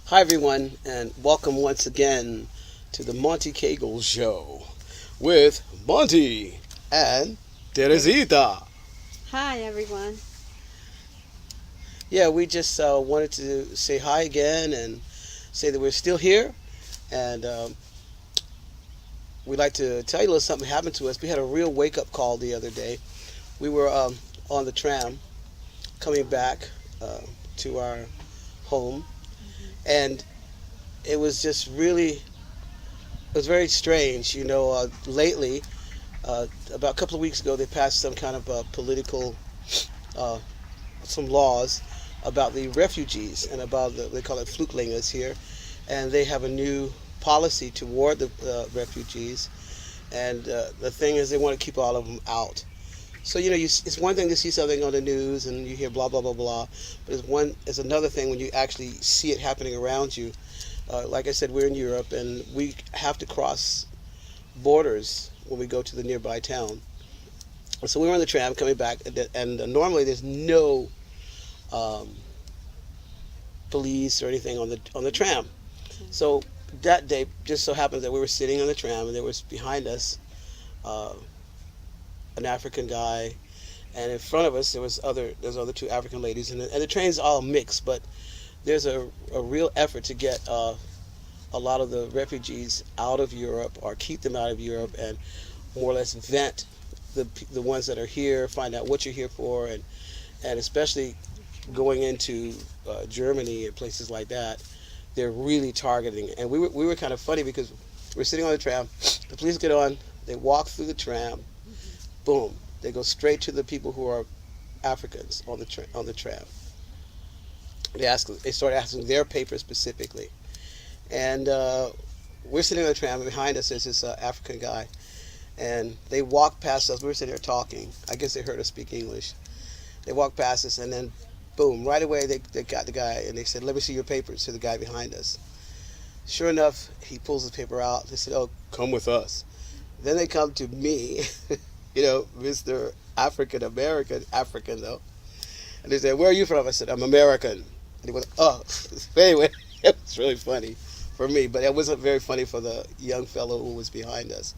Hi, everyone, and welcome once again to the Monte Cagle Show with Monty and Teresita. Hi, everyone. Yeah, we just wanted to say hi again and say that we're still here. And we'd like to tell you a little something happened to us. We had a real wake up call the other day. We were on the tram coming back to our home, and it was just really, it was very strange. Lately, about a couple of weeks ago, they passed some kind of political, uh, some laws about the refugees and about they call it Fluchtlingers here, and they have a new policy toward the refugees. And the thing is, they want to keep all of them out. So it's one thing to see something on the news and you hear blah blah blah blah, but it's another thing when you actually see it happening around you. Like I said, we're in Europe and we have to cross borders when we go to the nearby town. So we were on the tram coming back, and normally there's no um, police or anything on the tram. So that day, just so happens that we were sitting on the tram, and there was behind us uh, an African guy, and in front of us there's other two African ladies, and the train's all mixed, but there's a real effort to get a lot of the refugees out of Europe or keep them out of Europe and more or less vent the ones that are here, find out what you're here for, and especially going into Germany and places like that, they're really targeting. And we were kind of funny because we're sitting on the tram, the police get on, they walk through the tram, boom, they go straight to the people who are Africans on the tram. They start asking their papers specifically, and we're sitting on the tram, and behind us is this African guy, and they walked past us. We were sitting there talking. I guess they heard us speak English. They walked past us, and then, boom, right away they got the guy, and they said, "Let me see your papers," to the guy behind us. Sure enough, he pulls his paper out. They said, "Oh, come with us." Then they come to me, Mr. African American, African though, and they said, "Where are you from?" I said, "I'm American." And he went, "Oh." Anyway, it was really funny for me, but it wasn't very funny for the young fellow who was behind us.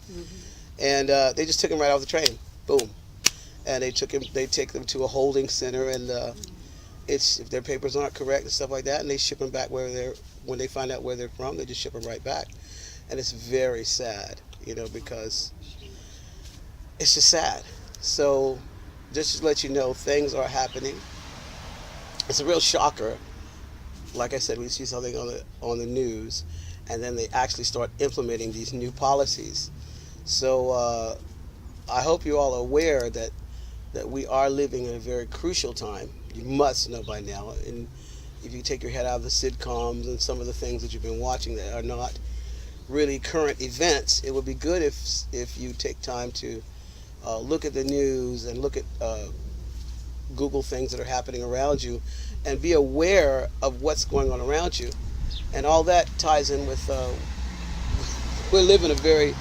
And they just took him right off the train, boom, and they take them to a holding center, and it's if their papers aren't correct and stuff like that, and they ship them back when they find out where they're from, they just ship them right back, and it's very sad, because it's just sad. So just to let you know, things are happening. It's a real shocker. Like I said, we see something on the news, and then they actually start implementing these new policies. So I hope you all are aware that we are living in a very crucial time. You must know by now, and if you take your head out of the sitcoms and some of the things that you've been watching that are not really current events, it would be good if you take time to look at the news and look at Google things that are happening around you, and be aware of what's going on around you, and all that ties in with we're living a very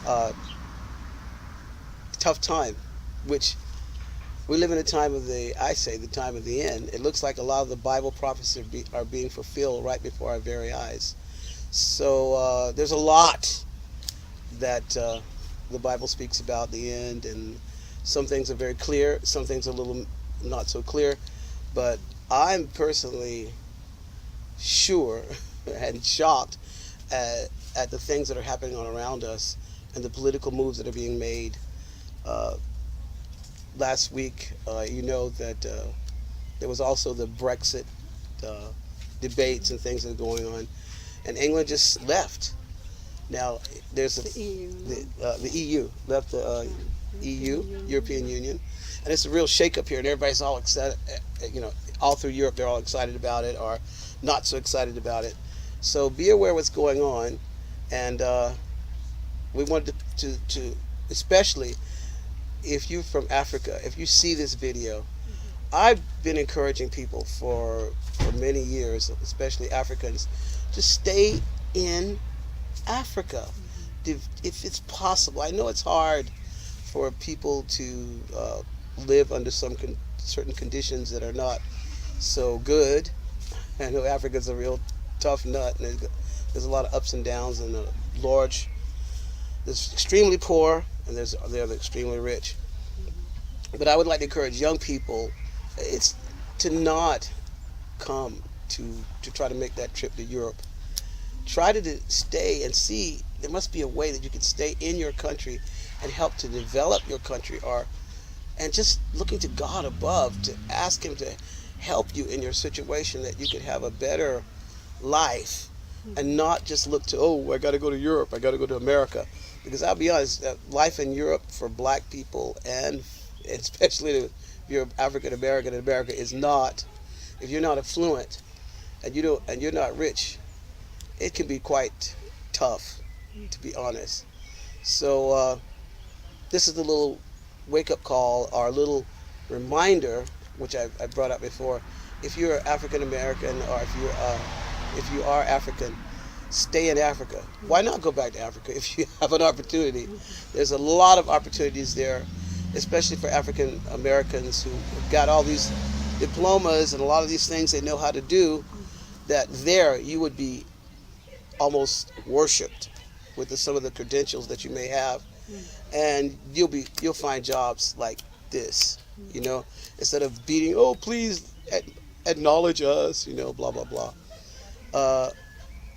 uh, tough time, which we live in a time of the time of the end. It looks like a lot of the Bible prophecies are being fulfilled right before our very eyes. So there's a lot that the Bible speaks about the end, and some things are very clear, some things are a little not so clear, but I'm personally sure and shocked at the things that are happening on around us and the political moves that are being made. Uh, Last week, that there was also the Brexit uh, debates and things that are going on, and England just left. Now there's The EU. the EU left the EU, European Union, and it's a real shakeup here, and everybody's all excited. All through Europe, they're all excited about it or not so excited about it. So be aware what's going on, and we wanted to especially if you're from Africa, if you see this video, I've been encouraging people for many years, especially Africans, to stay in Africa if it's possible. I know it's hard for people to live under certain conditions that are not so good. I know Africa's a real tough nut, and there's a lot of ups and downs, and large. There's extremely poor, and they're extremely rich. But I would like to encourage young people, it's to not come to try to make that trip to Europe. Try to stay and see. There must be a way that you can stay in your country and help to develop your country, or and just looking to God above to ask Him to help you in your situation that you could have a better life, and not just look to, oh, I got to go to Europe, I got to go to America, because I'll be honest, life in Europe for Black people, and especially if you're African American in America, is not, if you're not affluent and you're not rich, it can be quite tough, to be honest. So this is the little wake-up call, or little reminder, which I brought up before. If you're African American, or if you are African, stay in Africa. Why not go back to Africa if you have an opportunity? There's a lot of opportunities there, especially for African Americans who got all these diplomas and a lot of these things they know how to do, that there you would be almost worshipped with some of the credentials that you may have, and you'll find jobs like this, instead of beating, oh, please acknowledge us, blah blah blah.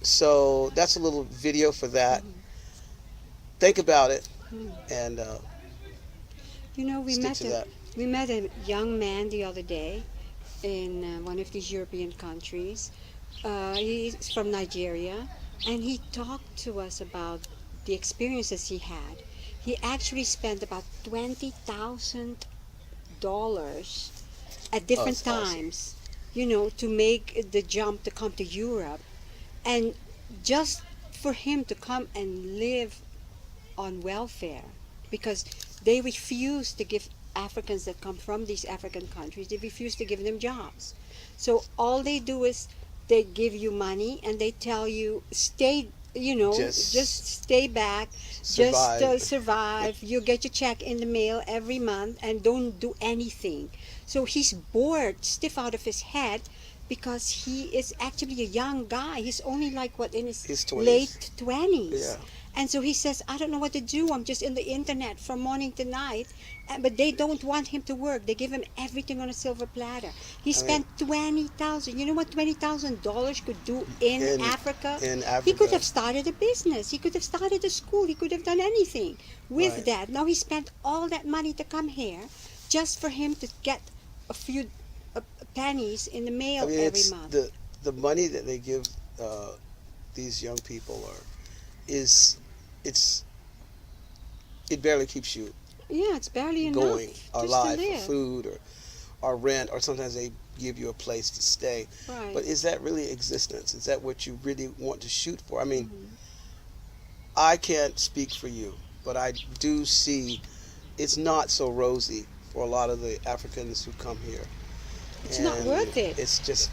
So that's a little video for that. Think about it, and We stick met to that. we met a young man the other day in one of these European countries. He's from Nigeria, and he talked to us about the experiences he had. He actually spent about $20,000 at Oh, different that's awesome. times, to make the jump to come to Europe, and just for him to come and live on welfare, because they refuse to give Africans that come from these African countries, they refuse to give them jobs. So all they do is they give you money and they tell you stay, Just just stay back, just survive. survive. You get your check in the mail every month and don't do anything. So he's bored, stiff out of his head, because he is actually a young guy. He's only like what, in his His 20s. late 20s. Yeah. And so he says, I don't know what to do. I'm just in the internet from morning to night. But they don't want him to work. They give him everything on a silver platter. He I mean, spent 20,000. You know what $20,000 could do in Africa? in He could Africa, have started a business. He could have started a school. He could have done anything with right? that. Now he spent all that money to come here just for him to get a few pennies in the mail I mean, every it's month. the money that they give these young people it's it barely keeps you Yeah, it's barely going, enough or just to alive, for live. food, or rent, or sometimes they give you a place to stay. Right. But is that really existence? Is that what you really want to shoot for? I mean, Mhm. I can't speak for you, but I do see it's not so rosy for a lot of the Africans who come here. It's not And worth it. it's just